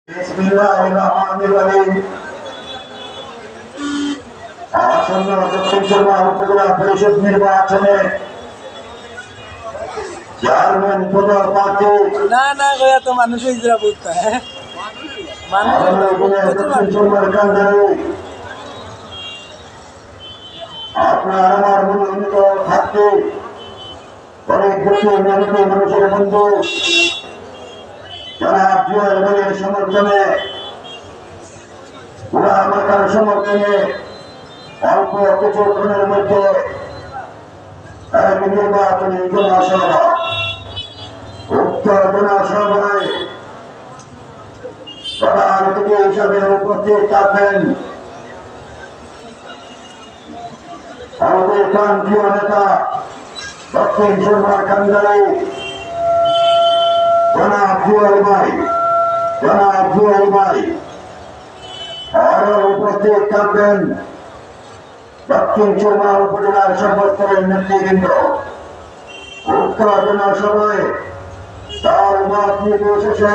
বিসমিল্লাহির-রহমানির-রহিম। আসন্ন দক্ষিণ সুরমা উপজেলা পরিষদ নির্বাচনে চেয়ারম্যান পদপ্রার্থী দক্ষিণ সুরমার কান্দারি আপনার আমার মনোনীত থাকতে অনেক দুঃখী নিয়মিত মানুষের বন্ধু জনাব জুয়েল ভাইয়ের সমর্থনে মাতার সমর্থনে অল্প কিছুক্ষণের মধ্যে এক নির্বাচনী জনসভা, উক্ত জনসভায় প্রধান অতিথি হিসাবে উপস্থিত থাকবেন আমাদের প্রান্তীয় নেতা দক্ষিণ সুরমার কান্দারি জনাব জুয়েল ভাই। আরো উপস্থিত থাকবেন দক্ষিণ সুরমা উপজেলার সর্বস্তরের নেতৃবৃন্দ। উক্ত জনসভায় তার মত নির্বিশেষে